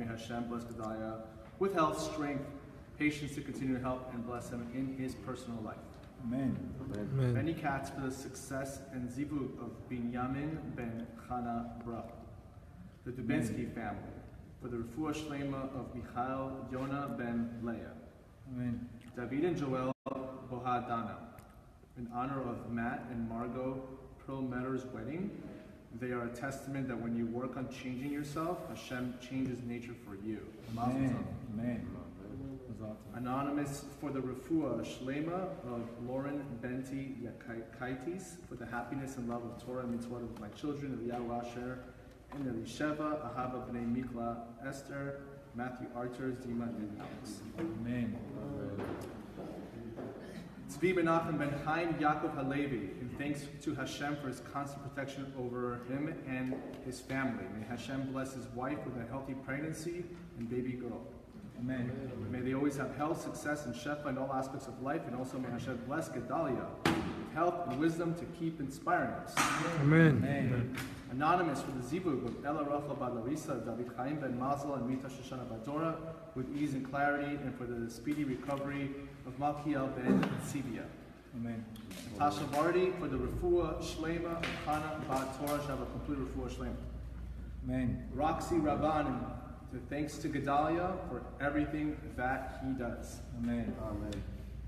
may Hashem bless Gedalia with health, strength, patience to continue to help and bless him in his personal life. Amen. Amen. Many cats for the success and zivug of Binyamin ben Chana Bra, the Dubinsky family, for the refuah shlema of Michael Yona ben Leah. Amen. David and Joel Bohadana, in honor of Matt and Margot Perlmetter's wedding. They are a testament that when you work on changing yourself, Hashem changes nature for you. Amen. Amen. Anonymous for the refuah shlema of Lauren Benti Yakaitis, for the happiness and love of Torah and mitzvot of my children, Eliyahu Asher and Elisheva, Ahava B'nai Mikla, Esther, Matthew Archer, Zima, and Alex. Amen. Tzvi Menachem ben Chaim Yaakov Halevi, in thanks to Hashem for his constant protection over him and his family. May Hashem bless his wife with a healthy pregnancy and baby girl. Amen. May they always have health, success, and shefa in all aspects of life, and also may Hashem bless Gedalia with health and wisdom to keep inspiring us. Amen. Amen. Anonymous for the zivug of Ella Rachel Bar Larissa, David Chaim ben Mazel, and Rita Shoshana Badora, with ease and clarity, and for the speedy recovery of Malkiel ben Sivia. Amen. Natasha Vardi for the refuah shlema of Hana Bat Torah, shall have a complete refuah shlema. Amen. Roxy Rabbanim, thanks to Gedalia for everything that he does. Amen. Amen.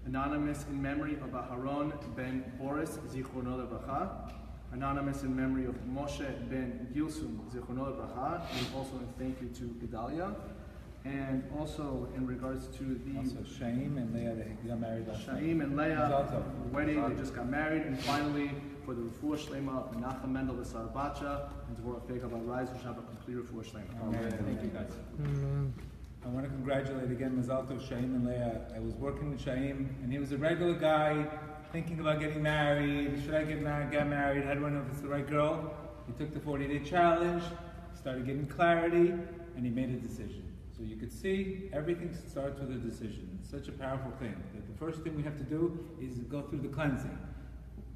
Anonymous in memory of Aharon ben Boris, Zichrono Levacha. Anonymous in memory of Moshe ben Gilsum, Zichrono Levacha. And also in thank you to Gedalia. And also in regards to the Also Shaim and Leah, they got married last night. Shaim and Leah Zalto. wedding, they just got married. And finally, for the refuah shlema of Menachem Mendel V'Sar Bacha and Dvorah Fega Rise, we shall have a complete refuah shlema. Amen. Thank you guys. Amen. I want to congratulate again Mazalto, Shaim and Leah. I was working with Shaim and he was a regular guy thinking about getting married. Should I get married? How do I know if it's the right girl? He took the 40-day challenge, started getting clarity, and he made a decision. So you could see everything starts with a decision. It's such a powerful thing that the first thing we have to do is go through the cleansing.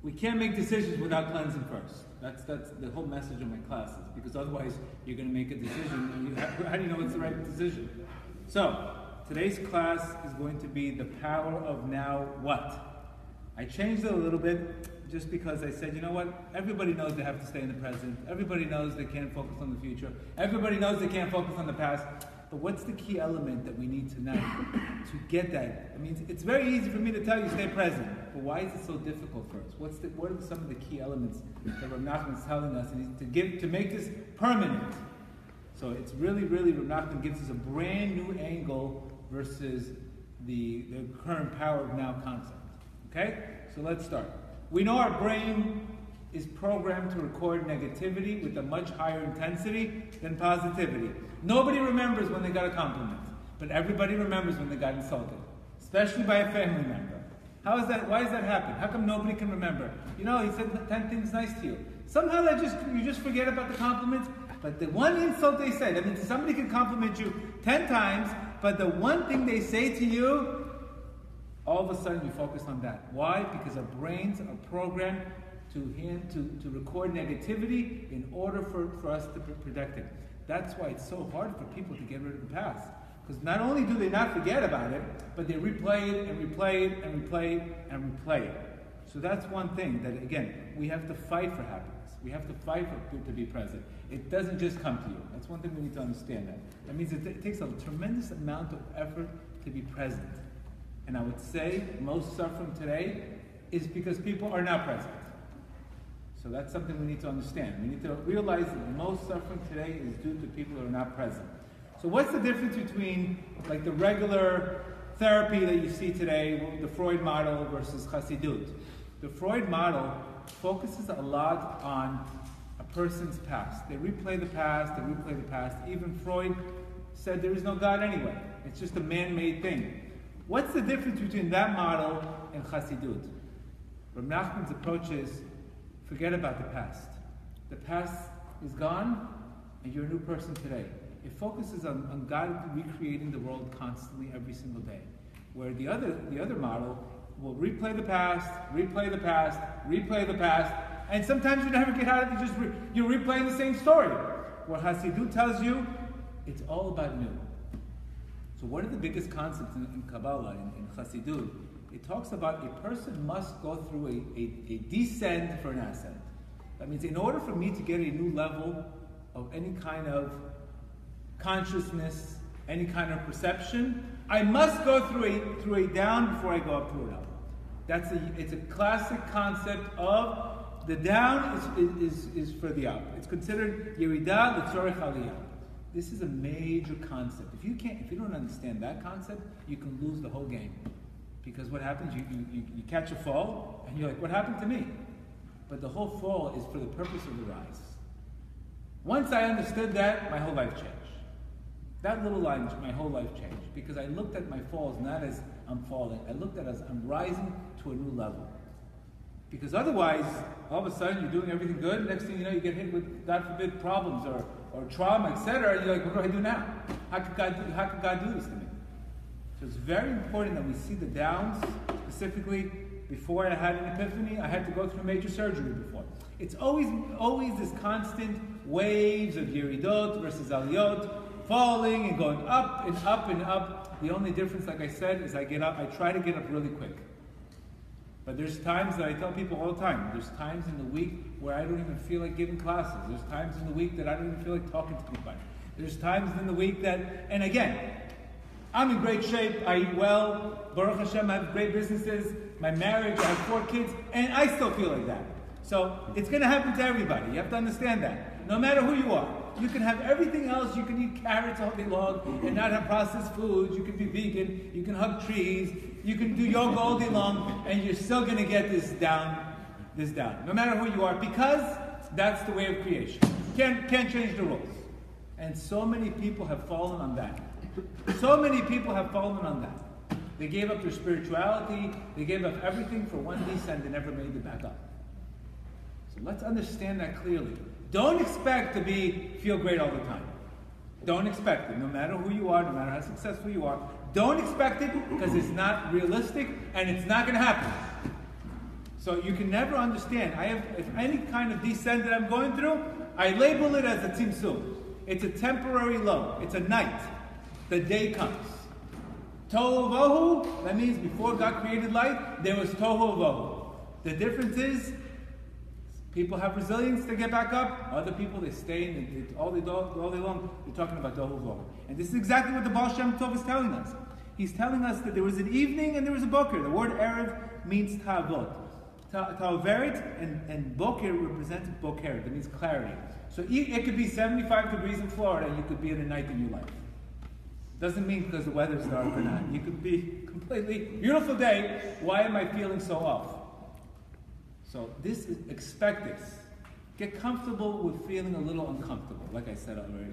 We can't make decisions without cleansing first. That's the whole message of my classes, because otherwise you're going to make a decision and how do you know it's the right decision? So today's class is going to be the power of now what? I changed it a little bit just because I said, you know what? Everybody knows they have to stay in the present. Everybody knows they can't focus on the future. Everybody knows they can't focus on the past. But what's the key element that we need to know to get that? I mean, it's very easy for me to tell you stay present, but why is it so difficult for us? What are some of the key elements that Rav Nachman is telling us to make this permanent? So it's really, Rav Nachman gives us a brand new angle versus the current power of now concept. Okay? So let's start. We know our brain is programmed to record negativity with a much higher intensity than positivity. Nobody remembers when they got a compliment, but everybody remembers when they got insulted, especially by a family member. How is that? Why does that happen? How come nobody can remember? You know, he said 10 things nice to you. Somehow you just forget about the compliments, but the one insult they said, I mean, somebody can compliment you 10 times, but the one thing they say to you, all of a sudden you focus on that. Why? Because our brains are programmed to record negativity in order for us to protect it. That's why it's so hard for people to get rid of the past. Because not only do they not forget about it, but they replay it and replay it and replay it and replay it. So that's one thing that, again, we have to fight for happiness. We have to fight to be present. It doesn't just come to you. That's one thing we need to understand that. That means it takes a tremendous amount of effort to be present. And I would say most suffering today is because people are not present. So that's something we need to understand. We need to realize that most suffering today is due to people who are not present. So what's the difference between like the regular therapy that you see today, the Freud model versus Chassidut? The Freud model focuses a lot on a person's past. They replay the past, Even Freud said there is no God anyway. It's just a man-made thing. What's the difference between that model and Chassidut? Rav Nachman's approach is, forget about the past. The past is gone, and you're a new person today. It focuses on God recreating the world constantly, every single day. Where the other model will replay the past, and sometimes you never get out of it. You're replaying the same story. What Hasidut tells you It's all about new. So one of the biggest concepts in Kabbalah, in Chassidut, it talks about a person must go through a descent for an ascent. That means in order for me to get a new level of any kind of consciousness, any kind of perception, I must go through a down before I go up to an up. It's a classic concept of the down is for the up. It's considered Yerida L'Tzorech Aliyah. This is a major concept. If you don't understand that concept, you can lose the whole game. Because what happens, you catch a fall, and you're like, what happened to me? But the whole fall is for the purpose of the rise. Once I understood that, my whole life changed. That little line, my whole life changed. Because I looked at my falls not as I'm falling, I looked at it as I'm rising to a new level. Because otherwise, all of a sudden you're doing everything good, next thing you know you get hit with, God forbid, problems or trauma, etc. You're like, what do I do now? How could God do this to me? So it's very important that we see the downs. Specifically, before I had an epiphany, I had to go through major surgery before. It's always this constant waves of yeridot versus aliyot, falling and going up and up and up. The only difference, like I said, is I try to get up really quick. But there's times that I tell people all the time, there's times in the week where I don't even feel like giving classes. There's times in the week that I don't even feel like talking to anybody. There's times in the week that, and again, I'm in great shape, I eat well, Baruch Hashem, I have great businesses, my marriage, I have 4 kids, and I still feel like that. So it's going to happen to everybody. You have to understand that. No matter who you are. You can have everything else. You can eat carrots all day long and not have processed foods. You can be vegan. You can hug trees. You can do yoga all day long, and you're still going to get this down. No matter who you are, because that's the way of creation. Can't change the rules. And so many people have fallen on that. So many people have fallen on that. They gave up their spirituality. They gave up everything for one descent and never made it back up. So let's understand that clearly. Don't expect to feel great all the time. Don't expect it. No matter who you are, no matter how successful you are, don't expect it because it's not realistic and it's not going to happen. So you can never understand. If any kind of descent that I'm going through, I label it as a tzimtzum. It's a temporary low. It's a night. The day comes. Tohu vohu, that means before God created light, there was tohu vohu. The difference is, people have resilience to get back up. Other people, they stay and all day long, they're talking about tohu vohu. And this is exactly what the Baal Shem Tov is telling us. He's telling us that there was an evening and there was a boker. The word Erev means ta'avot. Ta'averet and boker represents boker. That means clarity. So it could be 75 degrees in Florida and you could be in a night in your life. Doesn't mean because the weather's dark or not. You could be completely beautiful day. Why am I feeling so off? So expect this. Get comfortable with feeling a little uncomfortable, like I said already.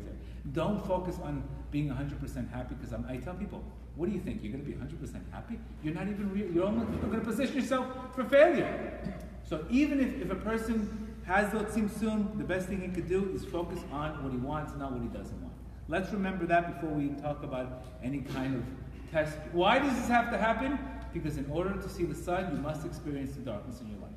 Don't focus on being 100% happy because I tell people, what do you think? You're going to be 100% happy? You're not even real. You're going to position yourself for failure. So even if a person has those tzimtzum, the best thing he could do is focus on what he wants, not what he doesn't want. Let's remember that before we talk about any kind of test. Why does this have to happen? Because in order to see the sun, you must experience the darkness in your life.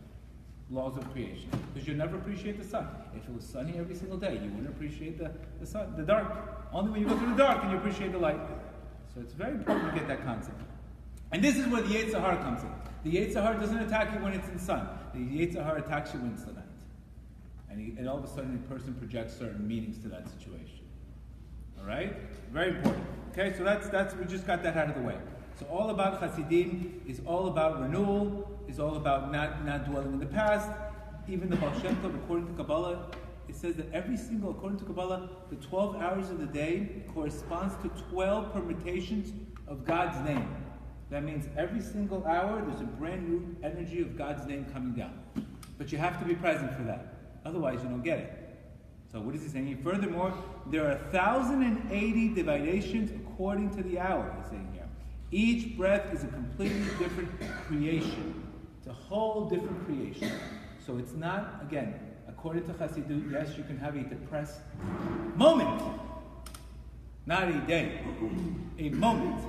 Laws of creation. Because you'll never appreciate the sun. If it was sunny every single day, you wouldn't appreciate the sun, the dark. Only when you go through the dark can you appreciate the light. So it's very important to get that concept. And this is where the Yetzer Hara comes in. The Yetzer Hara doesn't attack you when it's in sun. The Yetzer Hara attacks you when it's the night. And all of a sudden a person projects certain meanings to that situation. Alright? Very important. Okay, so that's we just got that out of the way. So all about Hasidim is all about renewal, is all about not dwelling in the past. Even the Baal Shem Tov, according to Kabbalah, it says that according to Kabbalah, the 12 hours of the day corresponds to 12 permutations of God's name. That means every single hour there's a brand new energy of God's name coming down. But you have to be present for that. Otherwise you don't get it. So what is he saying? Furthermore, there are 1,080 dividations according to the hour, he's saying here. Each breath is a completely different creation. It's a whole different creation. So it's not, again, according to Chassidut, yes, you can have a depressed moment. Not a day. A moment.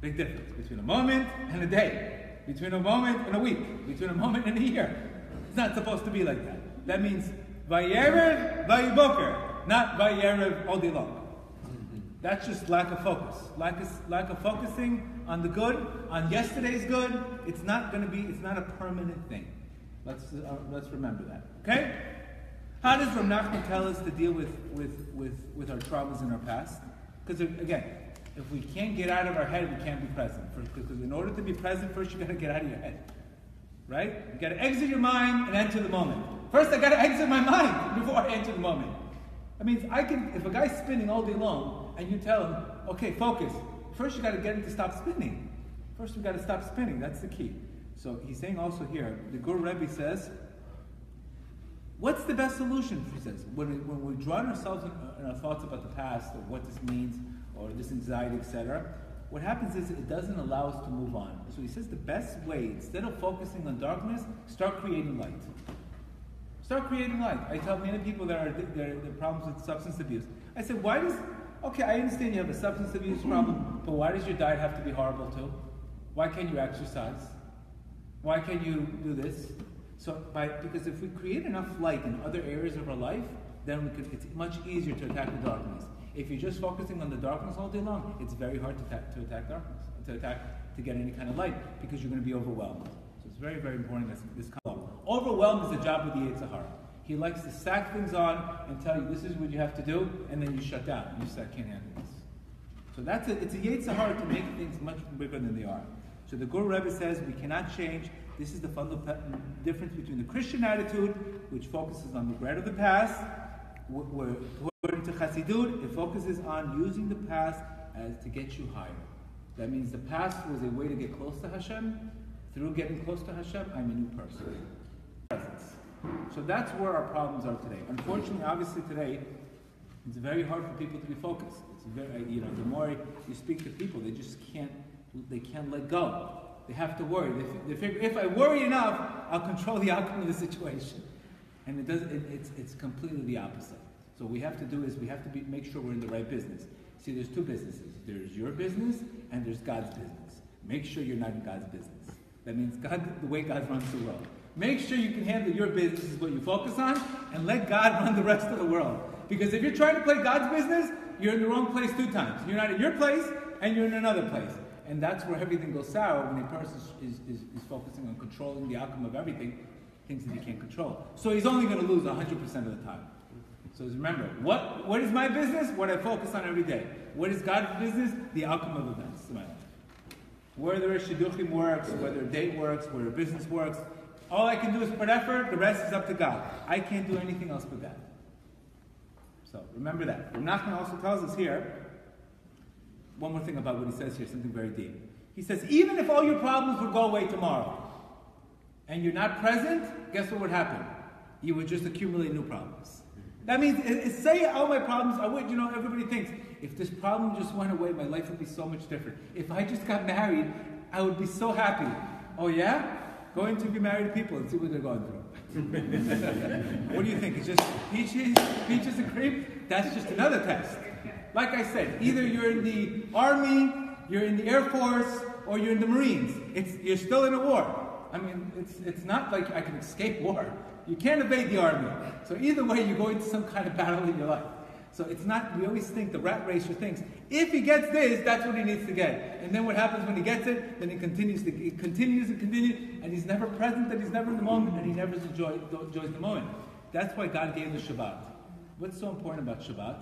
Big difference between a moment and a day. Between a moment and a week. Between a moment and a year. It's not supposed to be like that. That means Vayerev, Vayiboker, not Vayerev all day long. That's just lack of focus. Lack of focusing on the good, on yesterday's good. It's not a permanent thing. Let's remember that. Okay? How does Rav Nachman tell us to deal with our traumas in our past? Because again, if we can't get out of our head, we can't be present. Because in order to be present, first you got to get out of your head. Right? You got to exit your mind and enter the moment. First, I got to exit my mind before I enter the moment. That means if a guy's spinning all day long, and you tell him, okay, focus. First, you got to get him to stop spinning. First, we got to stop spinning. That's the key. So he's saying also here, the Gur Rebbe says, what's the best solution? He says, when we drown ourselves in our thoughts about the past, or what this means, or this anxiety, etc., what happens is it doesn't allow us to move on. So he says the best way, instead of focusing on darkness, start creating light. Start creating light. I tell many people that are problems with substance abuse. I said, okay, I understand you have a substance abuse problem, but why does your diet have to be horrible too? Why can't you exercise? Why can't you do this? Because if we create enough light in other areas of our life, then it's much easier to attack the darkness. If you're just focusing on the darkness all day long, it's very hard to attack darkness, to get any kind of light, because you're going to be overwhelmed. So it's very, very important that this comes along. Overwhelmed is the job of the Yetzer Hara. He likes to sack things on and tell you this is what you have to do, and then you shut down. You say, I can't handle this. So it's a Yetzer Hara to make things much bigger than they are. So the Gur Rebbe says we cannot change. This is the fundamental difference between the Christian attitude, which focuses on regret of the past, where according to Chassidut, it focuses on using the past as to get you higher. That means the past was a way to get close to Hashem. Through getting close to Hashem, I'm a new person. So that's where our problems are today. Unfortunately, obviously today, it's very hard for people to be focused. It's very, the more you speak to people, they just can't let go. They have to worry. They figure, if I worry enough, I'll control the outcome of the situation. And it's completely the opposite. So what we have to do is make sure we're in the right business. See, there's two businesses. There's your business and there's God's business. Make sure you're not in God's business. That means the way God runs the world. Make sure you can handle your business is what you focus on, and let God run the rest of the world. Because if you're trying to play God's business, you're in the wrong place two times. You're not in your place, and you're in another place. And that's where everything goes sour, when a person is focusing on controlling the outcome of everything, things that he can't control. So he's only going to lose 100% of the time. So remember, what is my business? What I focus on every day. What is God's business? The outcome of events in my life. Whether a shidduchim works, whether a date works, whether a business works, all I can do is put effort, the rest is up to God. I can't do anything else but that. So remember that. Rav Nachman also tells us here, one more thing about what he says here, something very deep. He says, even if all your problems would go away tomorrow, and you're not present, guess what would happen? You would just accumulate new problems. That means, say all my problems, everybody thinks, if this problem just went away, my life would be so much different. If I just got married, I would be so happy. Oh yeah? Go interview married people and see what they're going through. What do you think? It's just peaches and cream? That's just another test. Like I said, either you're in the Army, you're in the Air Force, or you're in the Marines. You're still in a war. I mean, it's not like I can escape war. You can't evade the Army. So either way, you go into some kind of battle in your life. So it's not, we always think, the rat racer thinks, if he gets this, that's what he needs to get. And then what happens when he gets it? Then he continues, and he's never present, and he's never in the moment, and he never enjoys the moment. That's why God gave the Shabbat. What's so important about Shabbat?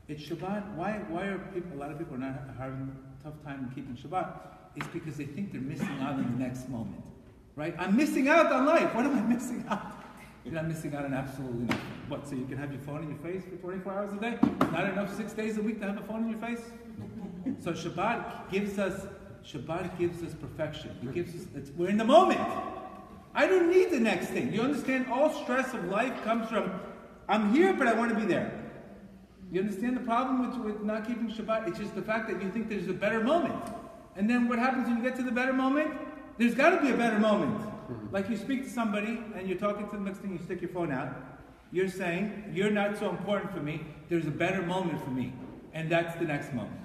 It's Shabbat, why are a lot of people are not having a tough time keeping Shabbat? It's because they think they're missing out on the next moment. Right? I'm missing out on life. What am I missing out? You're not missing out on absolutely nothing. What, so you can have your phone in your face for 24 hours a day? Not enough 6 days a week to have a phone in your face? So Shabbat gives us perfection. It gives us, we're in the moment. I don't need the next thing. You understand? All stress of life comes from, I'm here, but I want to be there. You understand the problem with not keeping Shabbat? It's just the fact that you think there's a better moment. And then what happens when you get to the better moment? There's got to be a better moment. Like you speak to somebody and you're talking to them, next thing you stick your phone out. You're saying, you're not so important for me. There's a better moment for me. And that's the next moment.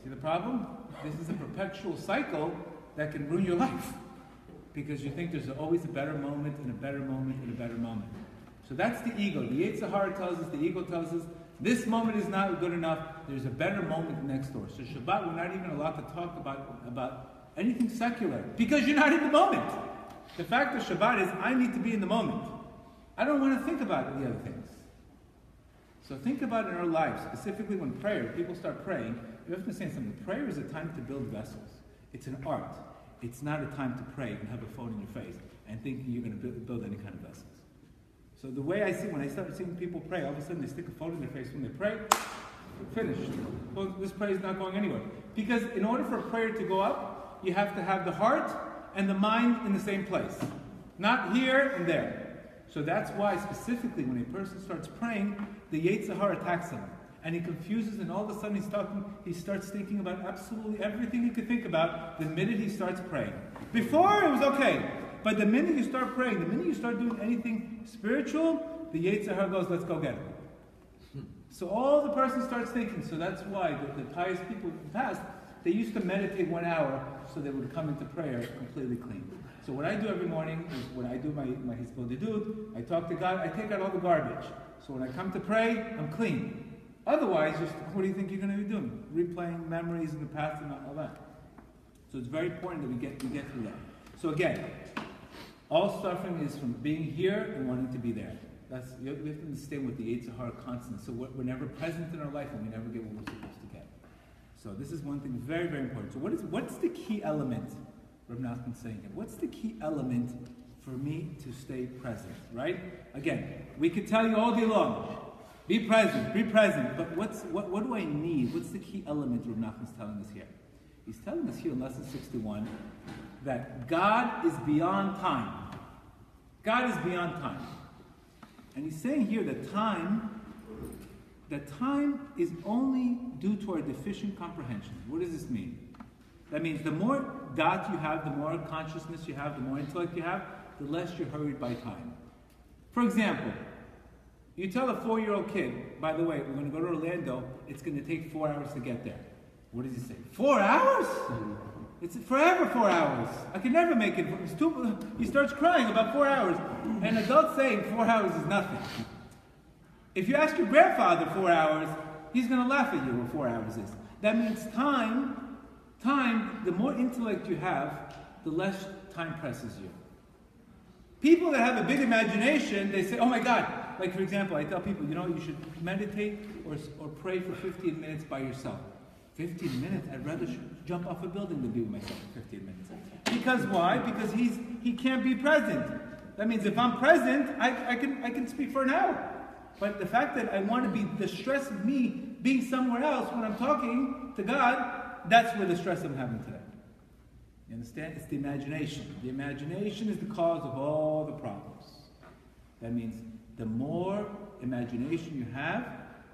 See the problem? This is a perpetual cycle that can ruin your life. Because you think there's always a better moment and a better moment and a better moment. So that's the ego. The Yetzer Hara tells us, the ego tells us This moment is not good enough. There's a better moment next door. So Shabbat, we're not even allowed to talk about anything secular because you're not in the moment. The fact of Shabbat is I need to be in the moment. I don't want to think about the other things. So think about in our lives, specifically when people start praying, you have to say something. Prayer is a time to build vessels. It's an art. It's not a time to pray and have a phone in your face and thinking you're going to build any kind of vessels. So the way I see, when I start seeing people pray, all of a sudden they stick a phone in their face when they pray, finished. Well, this prayer is not going anywhere. Because in order for a prayer to go up, you have to have the heart and the mind in the same place. Not here and there. So that's why specifically when a person starts praying, the Yetzer Hara attacks him. And he confuses and all of a sudden he starts thinking about absolutely everything he could think about the minute he starts praying. Before it was okay. But the minute you start praying, the minute you start doing anything spiritual, the Yetzer Hara goes, let's go get it. So all the person starts thinking. So that's why the pious people in the past, they used to meditate 1 hour so they would come into prayer completely clean. So what I do every morning is when I do my Hispod Didud, I talk to God, I take out all the garbage. So when I come to pray, I'm clean. Otherwise, what do you think you're going to be doing? Replaying memories in the past and all that. So it's very important that we get through that. So again, all suffering is from being here and wanting to be there. We have to understand what the Yetzer Hara constant. So we're never present in our life and we never get what we're supposed to get. So this is one thing very, very important. So what's the key element? Rav Nachman's saying it. What's the key element for me to stay present? Right? Again, we could tell you all day long, be present, but what do I need? What's the key element Rav Nachman's telling us here? He's telling us here in lesson 61 that God is beyond time. God is beyond time. And he's saying here that time is only due to our deficient comprehension. What does this mean? That means the more doubt you have, the more consciousness you have, the more intellect you have, the less you're hurried by time. For example, you tell a 4-year-old kid, by the way, we're going to go to Orlando, it's going to take 4 hours to get there. What does he say? 4 hours? It's forever 4 hours. I can never make it. He starts crying about 4 hours. An adult saying 4 hours is nothing. If you ask your grandfather 4 hours, he's going to laugh at you what 4 hours is. That means time, the more intellect you have, the less time presses you. People that have a big imagination, they say, oh my God. Like for example, I tell people, you should meditate or pray for 15 minutes by yourself. 15 minutes? I'd rather jump off a building than be with myself for 15 minutes. Because why? Because he can't be present. That means if I'm present, I can speak for an hour. But the fact that I want to be, the stress of me being somewhere else when I'm talking to God, that's where the stress I'm having today. You understand? It's the imagination. The imagination is the cause of all the problems. That means the more imagination you have,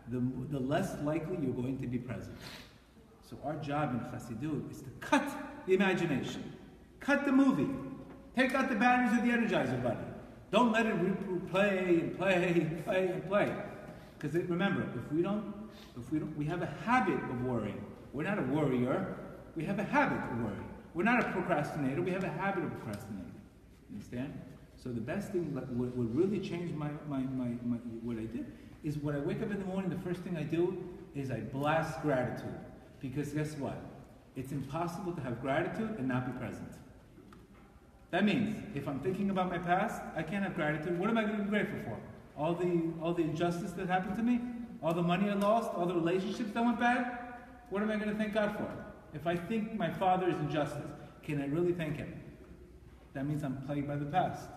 the less likely you're going to be present. So our job in Chassidut is to cut the imagination. Cut the movie. Take out the batteries of the Energizer Bunny. Don't let it play and play and play. Because remember, we have a habit of worrying. We're not a worrier. We have a habit of worrying. We're not a procrastinator. We have a habit of procrastinating. You understand? So the best thing, what really changed what I did, is when I wake up in the morning, the first thing I do is I blast gratitude. Because guess what? It's impossible to have gratitude and not be present. That means, if I'm thinking about my past, I can't have gratitude. What am I going to be grateful for? All the injustice that happened to me? All the money I lost? All the relationships that went bad? What am I going to thank God for? If I think my father is injustice, can I really thank him? That means I'm plagued by the past.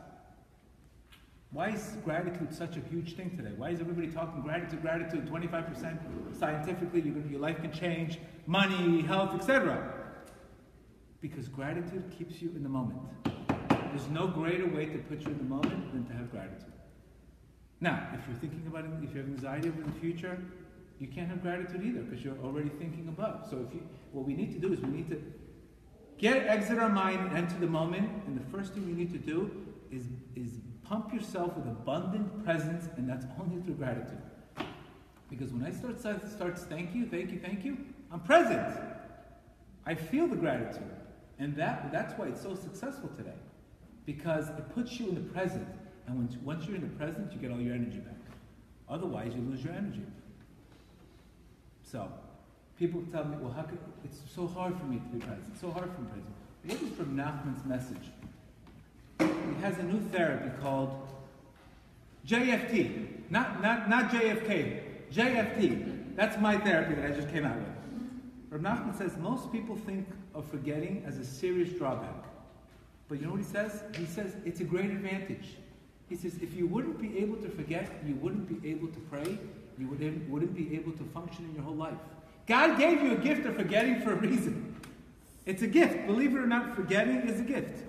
Why is gratitude such a huge thing today? Why is everybody talking gratitude, 25% scientifically, your life can change, money, health, etc.? Because gratitude keeps you in the moment. There's no greater way to put you in the moment than to have gratitude. Now, if you're thinking about it, if you have anxiety over the future, you can't have gratitude either because you're already thinking above. So what we need to do is we need to exit our mind and enter the moment, and the first thing we need to do is pump yourself with abundant presence, and that's only through gratitude. Because when I starts thank you, I'm present. I feel the gratitude. And that's why it's so successful today. Because it puts you in the present. And once you're in the present, you get all your energy back. Otherwise, you lose your energy. So, people tell me, well, how could, it's so hard for me to be present. It's so hard for me to be present. What is from Nachman's message? He has a new therapy called JFT. Not JFK. JFT. That's my therapy that I just came out with. Rav Nachman says most people think of forgetting as a serious drawback. But you know what he says? He says it's a great advantage. He says if you wouldn't be able to forget, you wouldn't be able to pray, you wouldn't be able to function in your whole life. God gave you a gift of forgetting for a reason. It's a gift. Believe it or not, forgetting is a gift.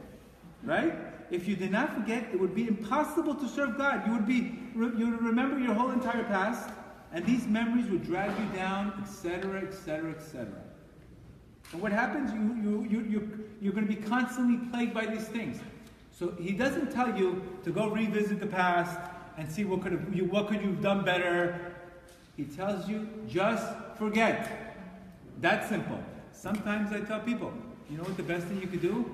Right? If you did not forget, it would be impossible to serve God. You would remember your whole entire past, and these memories would drag you down, etc., etc., etc. And what happens? You're going to be constantly plagued by these things. So he doesn't tell you to go revisit the past and see what could you have done better. He tells you just forget. That's simple. Sometimes I tell people, you know what the best thing you could do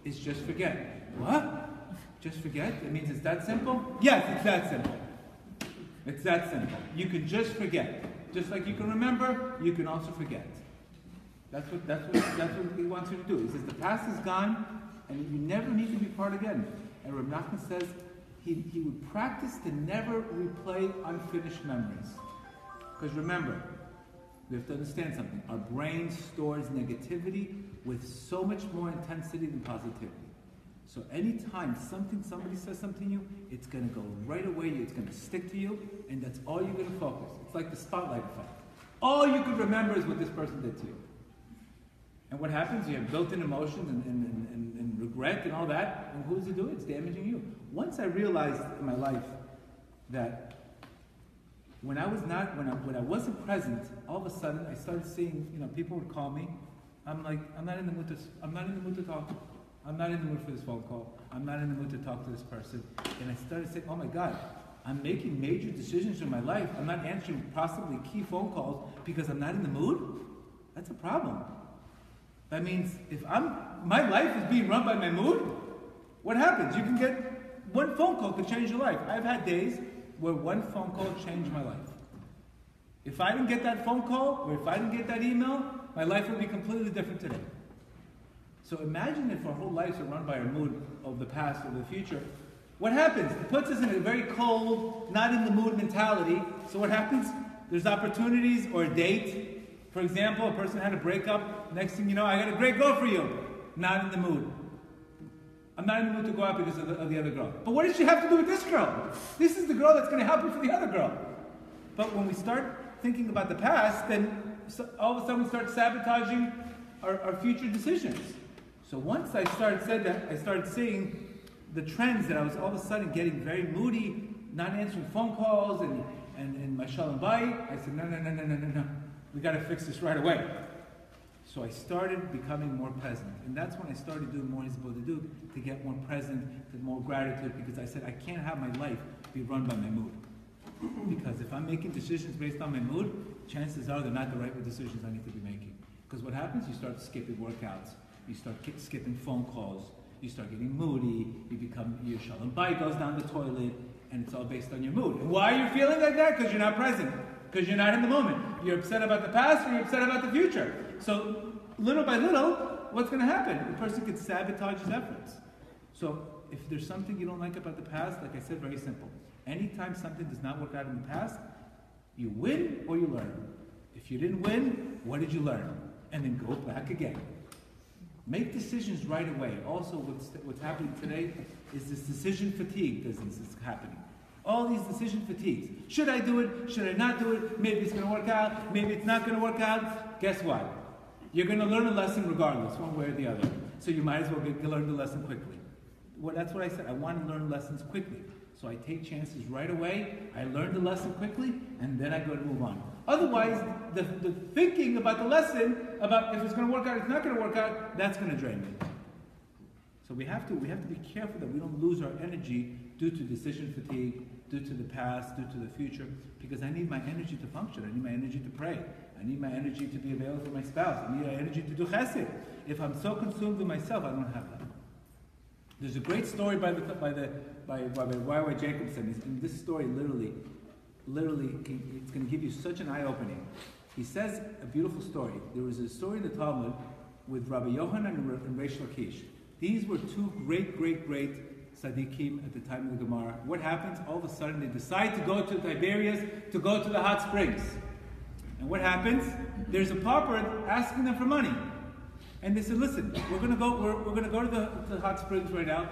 is just forget. What? Just forget? It means it's that simple? Yes, it's that simple. It's that simple. You can just forget. Just like you can remember, you can also forget. That's what he wants you to do. He says the past is gone, and you never need to be part again. And Rav Nachman says he would practice to never replay unfinished memories. Because remember, we have to understand something. Our brain stores negativity with so much more intensity than positivity. So anytime somebody says something to you, it's going to go right away, it's going to stick to you, and that's all you're going to focus. It's like the spotlight effect. All you can remember is what this person did to you. And what happens? You have built-in emotions and regret and all that, and who does it do? It's damaging you. Once I realized in my life that when I wasn't present, all of a sudden I started seeing, people would call me. I'm like, I'm not in the mood to talk. I'm not in the mood for this phone call. I'm not in the mood to talk to this person. And I started saying, oh my God, I'm making major decisions in my life. I'm not answering possibly key phone calls because I'm not in the mood? That's a problem. That means my life is being run by my mood, what happens? You can get, one phone call could change your life. I've had days where one phone call changed my life. If I didn't get that phone call, or if I didn't get that email, my life would be completely different today. So imagine if our whole lives are run by our mood of the past or the future. What happens? It puts us in a very cold, not in the mood mentality. So what happens? There's opportunities or a date. For example, a person had a breakup. Next thing you know, I got a great girl for you. Not in the mood. I'm not in the mood to go out because of the other girl. But what does she have to do with this girl? This is the girl that's going to help you for the other girl. But when we start thinking about the past, then all of a sudden we start sabotaging our future decisions. So once I started seeing the trends that I was all of a sudden getting very moody, not answering phone calls and my shalom bayit. I said, no. We got to fix this right away. So I started becoming more present. And that's when I started doing more Hizbodedut, to get more present, to more gratitude, because I said I can't have my life be run by my mood. Because if I'm making decisions based on my mood, chances are they're not the right decisions I need to be making. Because what happens? You start skipping workouts. You start skipping phone calls. You start getting moody. Your shalom bayit goes down the toilet. And it's all based on your mood. And why are you feeling like that? Because you're not present. Because you're not in the moment. You're upset about the past or you're upset about the future. So little by little, what's going to happen? The person could sabotage his efforts. So if there's something you don't like about the past, like I said, very simple. Anytime something does not work out in the past, you win or you learn. If you didn't win, what did you learn? And then go back again. Make decisions right away. Also, what's happening today is this decision fatigue business is happening. All these decision fatigues. Should I do it? Should I not do it? Maybe it's going to work out. Maybe it's not going to work out. Guess what? You're going to learn a lesson regardless, one way or the other. So you might as well learn the lesson quickly. That's what I said. I want to learn lessons quickly. So I take chances right away. I learn the lesson quickly, and then I go to move on. Otherwise, the thinking about the lesson, about if it's going to work out, it's not going to work out, that's going to drain me. So we have to be careful that we don't lose our energy due to decision fatigue, due to the past, due to the future, because I need my energy to function. I need my energy to pray. I need my energy to be available for my spouse. I need my energy to do chesed. If I'm so consumed with myself, I don't have that. There's a great story by Y.Y. Jacobson, and this story literally, it's going to give you such an eye-opening. He says a beautiful story. There was a story in the Talmud with Rabbi Yochanan and Reish Lakish. These were two great tzaddikim at the time of the Gemara. What happens? All of a sudden they decide to go to Tiberias, to go to the hot springs. And what happens? There's a pauper asking them for money. And they said, listen, we're going to go to the hot springs right now.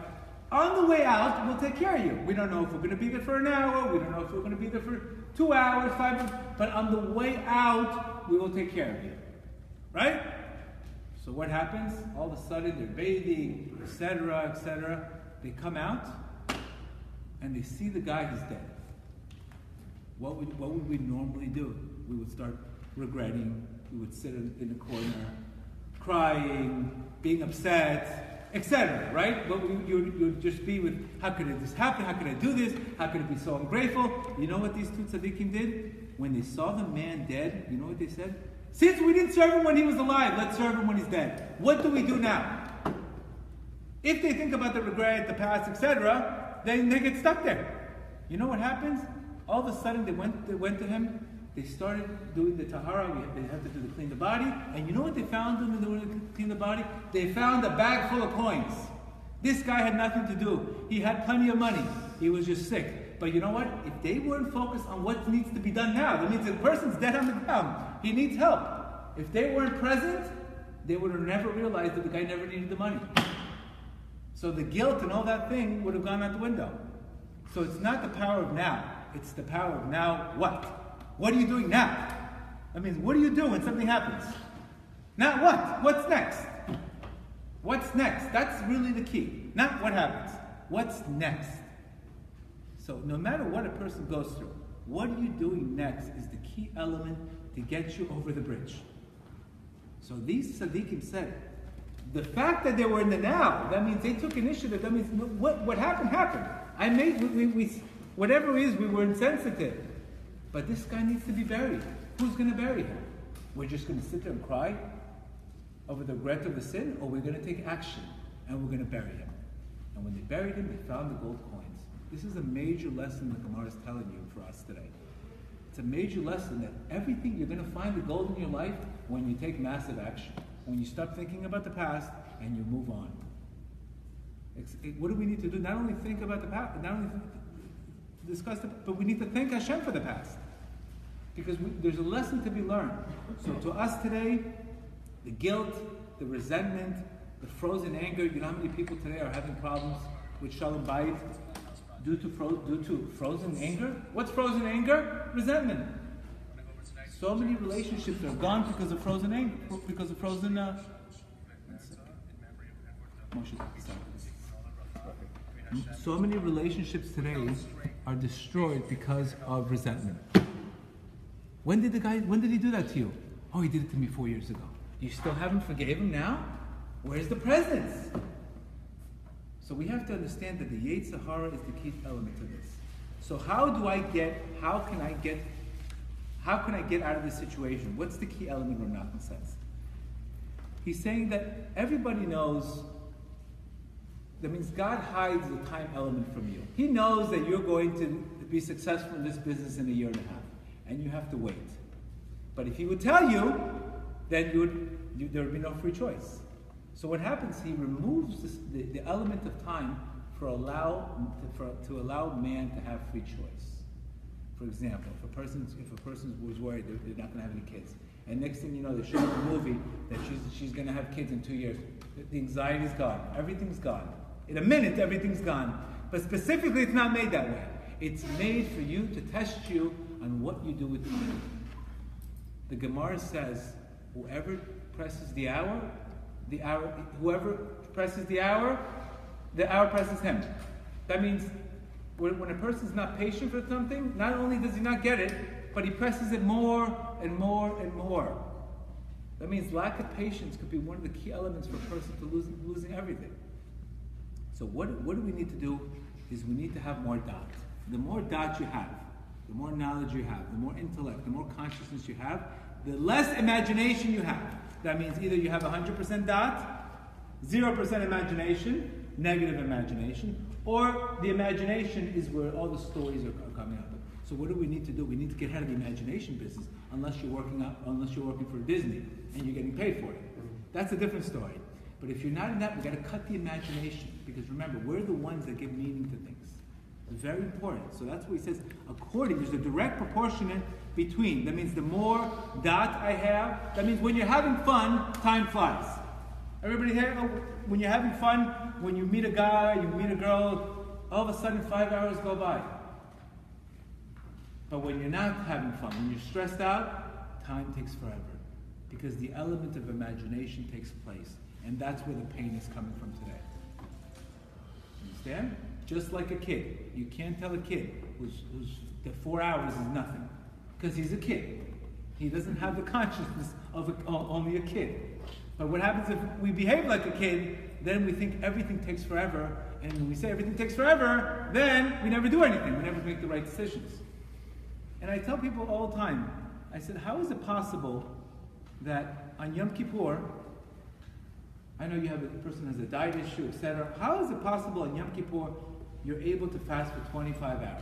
On the way out, we'll take care of you. We don't know if we're going to be there for an hour. We don't know if we're going to be there for 2 hours, 5 hours. But on the way out, we will take care of you. Right? So what happens? All of a sudden, they're bathing, etc., etc. They come out, and they see the guy who's dead. What would we normally do? We would start regretting. We would sit in the corner, crying, being upset, etc. Right? But you'd just be with, how could this happen? How could I do this? How could I be so ungrateful? You know what these two tzaddikim did? When they saw the man dead, you know what they said? Since we didn't serve him when he was alive, let's serve him when he's dead. What do we do now? If they think about the regret, the past, etc., then they get stuck there. You know what happens? All of a sudden they went to him. They started doing the tahara. They had to do the clean the body. And you know what they found when they were to clean the body? They found a bag full of coins. This guy had nothing to do. He had plenty of money. He was just sick. But you know what? If they weren't focused on what needs to be done now, that means the person's dead on the ground. He needs help. If they weren't present, they would have never realized that the guy never needed the money. So the guilt and all that thing would have gone out the window. So it's not the power of now. It's the power of now what? What are you doing now? That means what do you do when something happens? Not what? What's next? What's next? That's really the key. Not what happens. What's next? So no matter what a person goes through, what are you doing next is the key element to get you over the bridge. So these tzaddikim said, the fact that they were in the now, that means they took initiative. That means what happened, happened. Whatever it is, we were insensitive. But this guy needs to be buried. Who's going to bury him? We're just going to sit there and cry over the regret of the sin, or we're going to take action and we're going to bury him. And when they buried him, they found the gold coins. This is a major lesson that Gemara is telling you for us today. It's a major lesson that everything, you're going to find the gold in your life when you take massive action. When you stop thinking about the past and you move on. What do we need to do? Not only think about the past, not only discuss it, but we need to thank Hashem for the past. Because there's a lesson to be learned. So to us today, the guilt, the resentment, the frozen anger, you know how many people today are having problems with Shalom Bayit due to frozen anger? What's frozen anger? Resentment. So many relationships are gone because of frozen anger, because of frozen. So many relationships today are destroyed because of resentment. When did he do that to you? Oh, he did it to me 4 years ago. You still haven't forgave him now? Where's the presence? So we have to understand that the Yetzer Hara is the key element to this. So how can I get out of this situation? What's the key element Rav Nachman says? He's saying that everybody knows, that means God hides the time element from you. He knows that you're going to be successful in this business in 1.5 years, and you have to wait. But if he would tell you, then there would be no free choice. So what happens, he removes the element of time to allow man to have free choice. For example, if a person was worried they're not going to have any kids, and next thing you know, they're showing a movie that she's going to have kids in 2 years, the anxiety's gone, everything's gone. In a minute, everything's gone. But specifically, it's not made that way. It's made for you to test you on what you do with the minute. The Gemara says, whoever presses the hour presses him. That means when a person's not patient for something, not only does he not get it, but he presses it more and more and more. That means lack of patience could be one of the key elements for a person to losing everything. So what do we need to do is we need to have more dot. The more dot you have, the more knowledge you have, the more intellect, the more consciousness you have, the less imagination you have. That means either you have 100% dot, 0% imagination, negative imagination, or the imagination is where all the stories are coming up. So what do we need to do? We need to get out of the imagination business, unless you're working for Disney and you're getting paid for it. That's a different story. But if you're not in that, we've got to cut the imagination. Because remember, we're the ones that give meaning to things. It's very important. So that's what he says, there's a direct proportionate between. That means the more dot I have, that means when you're having fun, time flies. Everybody here, when you're having fun, when you meet a guy, you meet a girl, all of a sudden 5 hours go by. But when you're not having fun, when you're stressed out, time takes forever. Because the element of imagination takes place. And that's where the pain is coming from today. Understand? Just like a kid. You can't tell a kid that 4 hours is nothing. Because he's a kid. He doesn't have the consciousness of only a kid. But what happens if we behave like a kid, then we think everything takes forever. And when we say everything takes forever, then we never do anything. We never make the right decisions. And I tell people all the time, I said, how is it possible that on Yom Kippur, I know a person has a diet issue, etc. How is it possible on Yom Kippur you're able to fast for 25 hours?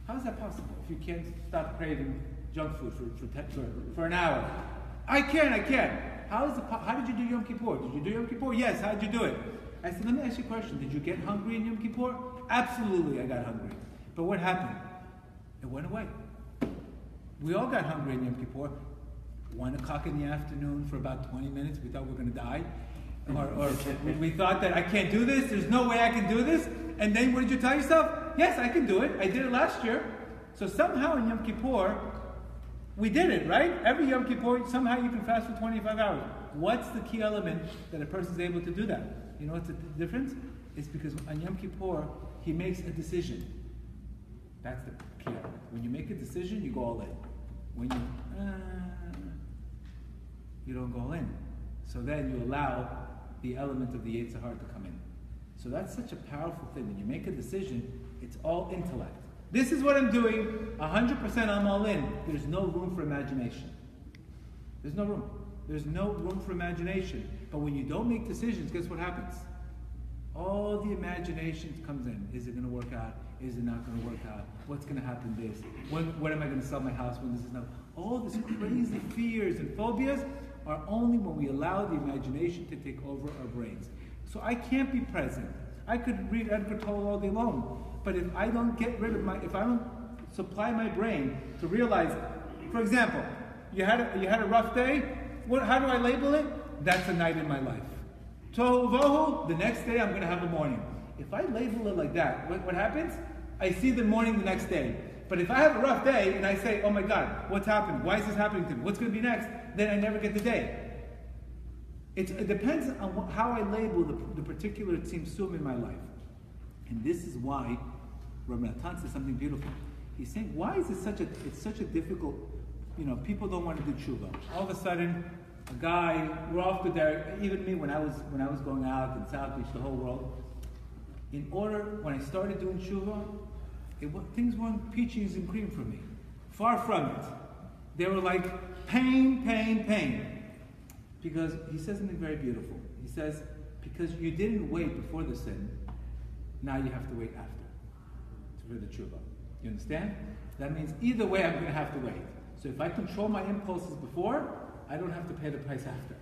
How is that possible if you can't stop craving junk food for an hour? I can. How did you do Yom Kippur? Did you do Yom Kippur? Yes. How did you do it? I said, let me ask you a question. Did you get hungry in Yom Kippur? Absolutely, I got hungry. But what happened? It went away. We all got hungry in Yom Kippur. 1 o'clock in the afternoon for about 20 minutes. We thought we were going to die. Or we thought that I can't do this. There's no way I can do this. And then what did you tell yourself? Yes, I can do it. I did it last year. So somehow in Yom Kippur, we did it, right? Every Yom Kippur, somehow you can fast for 25 hours. What's the key element that a person is able to do that? You know what's the difference? It's because on Yom Kippur, he makes a decision. That's the key element. When you make a decision, you go all in. When you don't go all in. So then you allow the element of the Yetzer Hara to come in. So that's such a powerful thing. When you make a decision, it's all intellect. This is what I'm doing, 100% I'm all in. There's no room for imagination. There's no room. There's no room for imagination. But when you don't make decisions, guess what happens? All the imagination comes in. Is it going to work out? Is it not going to work out? What's going to happen this? When am I going to sell my house when this is not? All these crazy fears and phobias are only when we allow the imagination to take over our brains. So I can't be present. I could read Edgar Tolle all day long, but if I don't get rid of if I don't supply my brain to realize, for example, you had a rough day. How do I label it? That's a night in my life. Tohu vohu, the next day I'm going to have a morning. If I label it like that, what happens? I see the morning the next day. But if I have a rough day and I say, oh my God, what's happening? Why is this happening to me? What's going to be next? Then I never get the day. It depends on how I label the particular tzimtzum in my life. And this is why Rabbi Natan says something beautiful. He's saying, why is it's such a difficult, people don't want to do tshuva. All of a sudden, a guy, we're off to there, even me when I was going out in South Beach, the whole world, when I started doing tshuva, things weren't peaches and cream for me. Far from it. They were like pain, pain, pain. Because he says something very beautiful. He says, because you didn't wait before the sin, now you have to wait after for the tshuva. You understand? That means either way I'm going to have to wait. So if I control my impulses before, I don't have to pay the price after.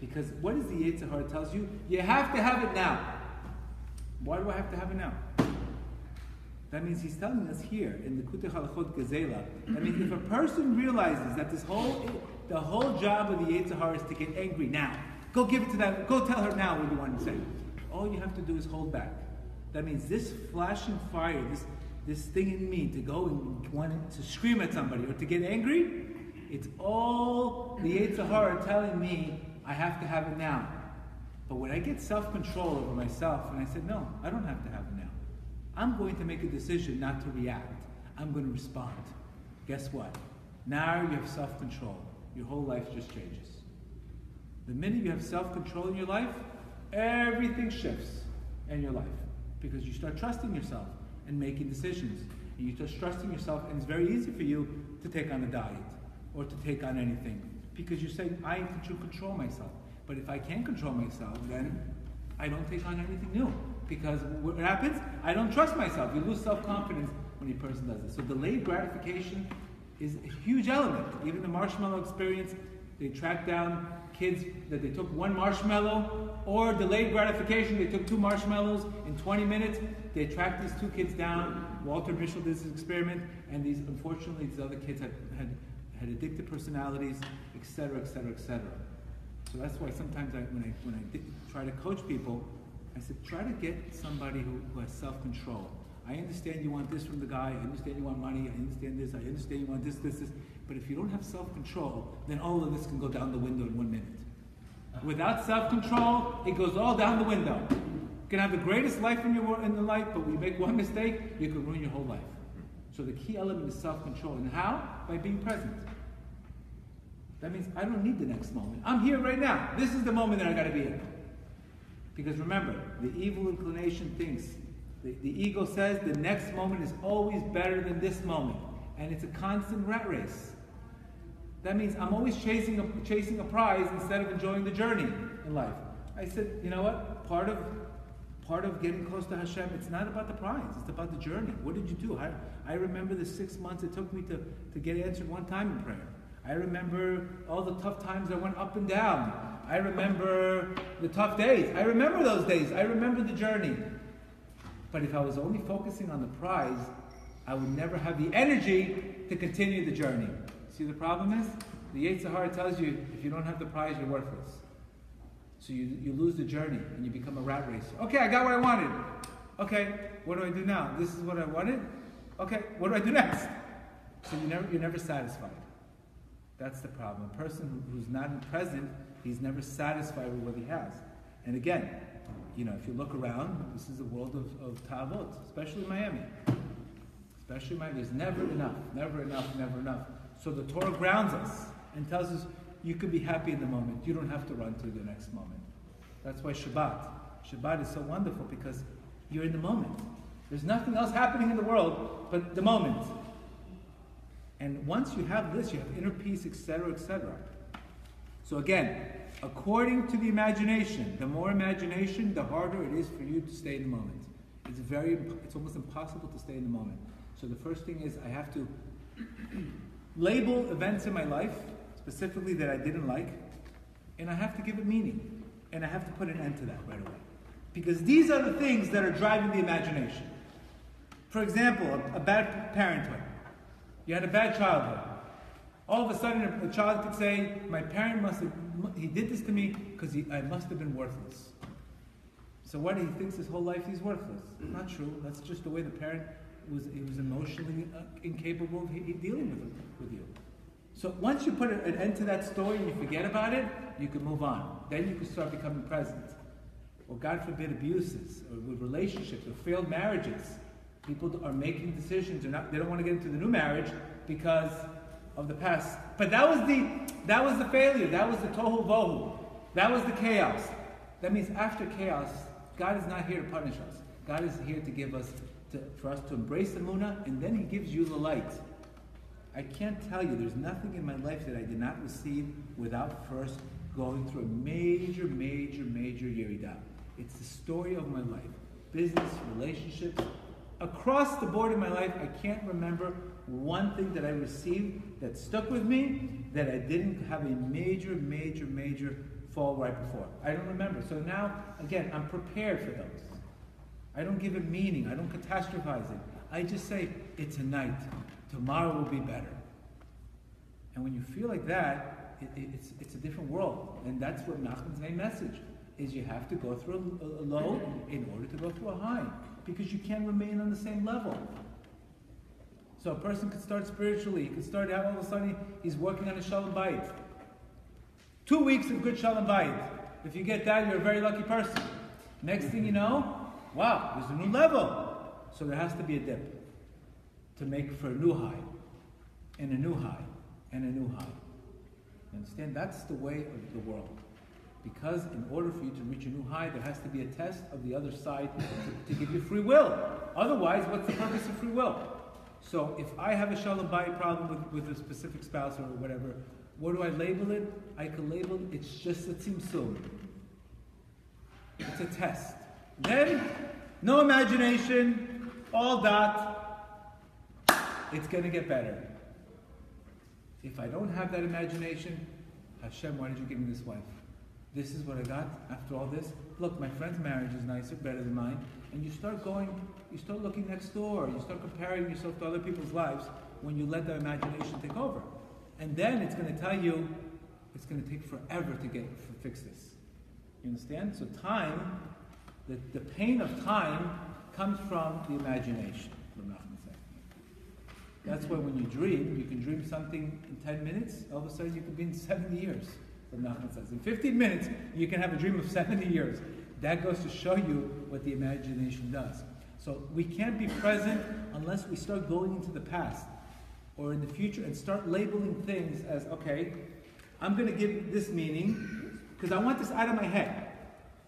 Because what is the Yetzer Hara tells you? You have to have it now. Why do I have to have it now? That means he's telling us here in the Kutei Halachot Gezela, that means if a person realizes that the whole job of the Yetzer Hara is to get angry now, go give it to that, go tell her now what you want to say. All you have to do is hold back. That means this flashing fire, this thing in me to go and want to scream at somebody or to get angry, it's all the Yetzer Hara telling me I have to have it now. But when I get self-control over myself and I said, no, I don't have to have it now. I'm going to make a decision not to react. I'm going to respond. Guess what? Now you have self-control. Your whole life just changes. The minute you have self-control in your life, everything shifts in your life. Because you start trusting yourself and making decisions. And you start trusting yourself, and it's very easy for you to take on a diet or to take on anything. Because you say, I can control myself. But if I can't control myself, then I don't take on anything new. Because what happens? I don't trust myself. You lose self-confidence when a person does this. So delayed gratification is a huge element. Even the marshmallow experience, they tracked down kids that they took one marshmallow, or delayed gratification, they took 2 marshmallows in 20 minutes. They tracked these 2 kids down. Walter Mischel did this experiment, and unfortunately these other kids had addictive personalities, etc., etc., etc. So that's why sometimes when I try to coach people, I said, try to get somebody who has self-control. I understand you want this from the guy, I understand you want money, I understand this, I understand you want this, but if you don't have self-control, then all of this can go down the window in 1 minute. Without self-control, it goes all down the window. You can have the greatest life in the life, but when you make one mistake, you can ruin your whole life. So the key element is self-control. And how? By being present. That means I don't need the next moment. I'm here right now. This is the moment that I got to be in. Because remember, the evil inclination thinks, the ego says the next moment is always better than this moment. And it's a constant rat race. That means I'm always chasing a prize instead of enjoying the journey in life. I said, you know what? Part of getting close to Hashem, it's not about the prize, it's about the journey. What did you do? I remember the 6 months it took me to get answered one time in prayer. I remember all the tough times I went up and down. I remember the tough days. I remember those days. I remember the journey. But if I was only focusing on the prize, I would never have the energy to continue the journey. See, the problem is, the Yetzer Hara tells you, if you don't have the prize, you're worthless. So you lose the journey, and you become a rat racer. Okay, I got what I wanted. Okay, what do I do now? This is what I wanted? Okay, what do I do next? So you're never satisfied. That's the problem. A person who's not present, he's never satisfied with what he has. And again, if you look around, this is a world of ta'avot, especially Miami. There's never enough, never enough, never enough. So the Torah grounds us and tells us you can be happy in the moment. You don't have to run to the next moment. That's why Shabbat is so wonderful, because you're in the moment. There's nothing else happening in the world but the moment. And once you have this, you have inner peace, etc., etc. So again, according to the imagination, the more imagination, the harder it is for you to stay in the moment. It's almost impossible to stay in the moment. So the first thing is I have to label events in my life, specifically that I didn't like, and I have to give it meaning. And I have to put an end to that right away. Because these are the things that are driving the imagination. For example, a bad parenthood. You had a bad childhood. All of a sudden, a child could say, my parent he did this to me because I must have been worthless. So what, he thinks his whole life he's worthless? Not true. That's just the way the parent was emotionally incapable of dealing with you. So once you put an end to that story and you forget about it, you can move on. Then you can start becoming present. Or God forbid, abuses, or with relationships, or failed marriages. People are making decisions, they don't want to get into the new marriage because of the past. But that was the failure. That was the tohu vohu. That was the chaos. That means after chaos, God is not here to punish us. God is here to give us, for us to embrace the Emunah, and then He gives you the light. I can't tell you, there's nothing in my life that I did not receive without first going through a major, major, major yeridah. It's the story of my life. Business, relationships. Across the board in my life, I can't remember one thing that I received that stuck with me that I didn't have a major, major, major fall right before. I don't remember. So now, again, I'm prepared for those. I don't give it meaning. I don't catastrophize it. I just say, it's a night. Tomorrow will be better. And when you feel like that, it's a different world. And that's what Nachman's main message is. You have to go through a low in order to go through a high. Because you can't remain on the same level. So a person could start spiritually. He could start out all of a sudden he's working on a Shalom Bayit. 2 weeks of good Shalom Bayit. If you get that, you're a very lucky person. Next thing you know, wow, there's a new level. So there has to be a dip to make for a new high, and a new high, and a new high. You understand? That's the way of the world. Because in order for you to reach a new high, there has to be a test of the other side to give you free will. Otherwise, what's the purpose of free will? So if I have a Shalom Bayit problem with a specific spouse or whatever, what do I label it? I can label it, it's just a tzimtzum. It's a test. Then, no imagination, all dot. it's going to get better. If I don't have that imagination, Hashem, why did you give me this wife? This is what I got after all this. Look, my friend's marriage is nicer, better than mine. And you start looking next door. You start comparing yourself to other people's lives when you let the imagination take over. And then it's going to tell you, it's going to take forever to fix this. You understand? So time, the pain of time comes from the imagination. That's why when you dream, you can dream something in 10 minutes, all of a sudden you can be in 70 years. In 15 minutes, you can have a dream of 70 years. That goes to show you what the imagination does. So we can't be present unless we start going into the past or in the future and start labeling things as, okay, I'm going to give this meaning because I want this out of my head.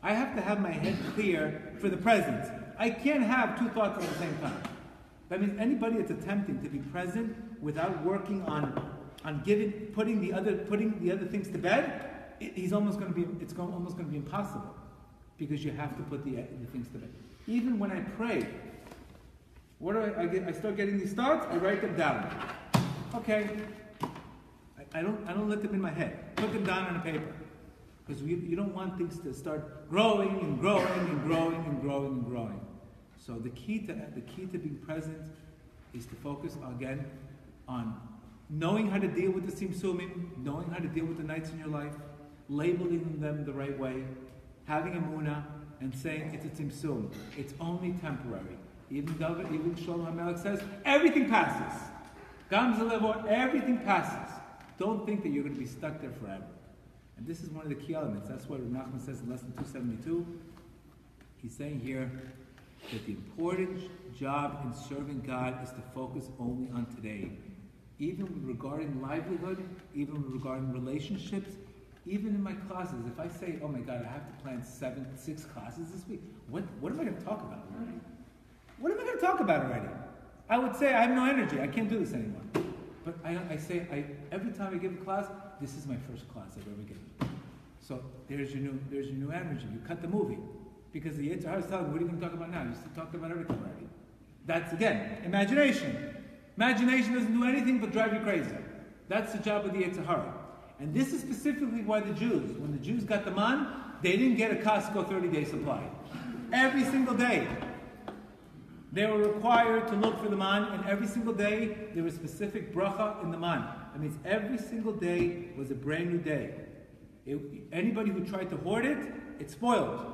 I have to have my head clear for the present. I can't have two thoughts at the same time. That means anybody that's attempting to be present without working on putting the other things to bed, it's almost going to be impossible, because you have to put the things to bed. Even when I pray, what do I start getting these thoughts. I write them down. Okay, I don't let them in my head. Put them down on a paper, because you don't want things to start growing and growing and growing and growing and growing. So the key to being present is to focus again on knowing how to deal with the tzimtzumim, knowing how to deal with the nights in your life, labeling them the right way, having emunah, and saying it's a tzimtzum. It's only temporary. Even Shlomo HaMelech says, everything passes. Gam zelevo, everything passes. Don't think that you're going to be stuck there forever. And this is one of the key elements. That's what Rav Nachman says in lesson 272. He's saying here that the important job in serving God is to focus only on today. Even regarding livelihood, even regarding relationships, even in my classes. If I say, oh my God, I have to plan 6 classes this week, what am I going to talk about? What am I going to talk about already? I would say I have no energy. I can't do this anymore. But I say every time I give a class, this is my first class I've ever given. So there's your new energy. You cut the movie. Because the Yetzer Hara is telling you, what are you going to talk about now? You still talked about everything already. That's, again, imagination. Imagination doesn't do anything but drive you crazy. That's the job of the Yetzer Hara. And this is specifically why the Jews, when the Jews got the man, they didn't get a Costco 30-day supply. Every single day, they were required to look for the man, and every single day, there was specific bracha in the man. That means every single day was a brand new day. Anybody who tried to hoard it, it's spoiled.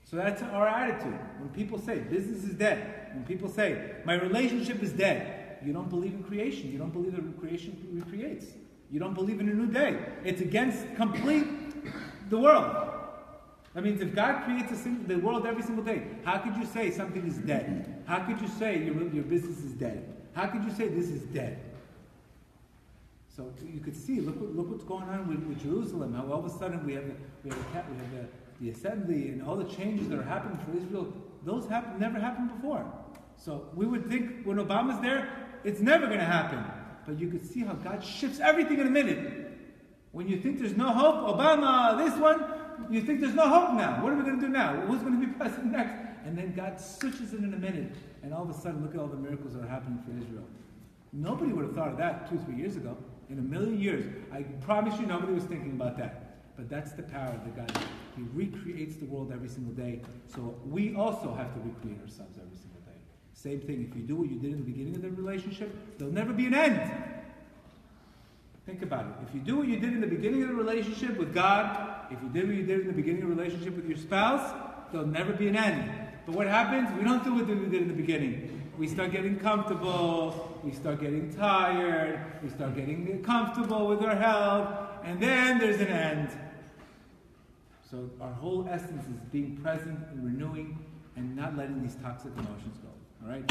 So that's our attitude. When people say, business is dead. When people say, my relationship is dead. You don't believe in creation. You don't believe that creation recreates. You don't believe in a new day. It's against complete the world. That means if God creates the world every single day, how could you say something is dead? How could you say your business is dead? How could you say this is dead? So you could see, look what's going on with Jerusalem. How all of a sudden we have the assembly and all the changes that are happening for Israel. Those never happened before. So we would think when Obama's there, it's never going to happen. But you could see how God shifts everything in a minute. When you think there's no hope, Obama, this one, you think there's no hope now. What are we going to do now? Who's going to be president next? And then God switches it in a minute. And all of a sudden, look at all the miracles that are happening for Israel. Nobody would have thought of that 2-3 years ago. In a million years, I promise you nobody was thinking about that. But that's the power of the God. He recreates the world every single day. So we also have to recreate ourselves every single day. Same thing, if you do what you did in the beginning of the relationship, there'll never be an end. Think about it. If you do what you did in the beginning of the relationship with God, if you did what you did in the beginning of the relationship with your spouse, there'll never be an end. But what happens? We don't do what we did in the beginning. We start getting comfortable, we start getting tired, we start getting comfortable with our health, and then there's an end. So our whole essence is being present and renewing and not letting these toxic emotions go. All right?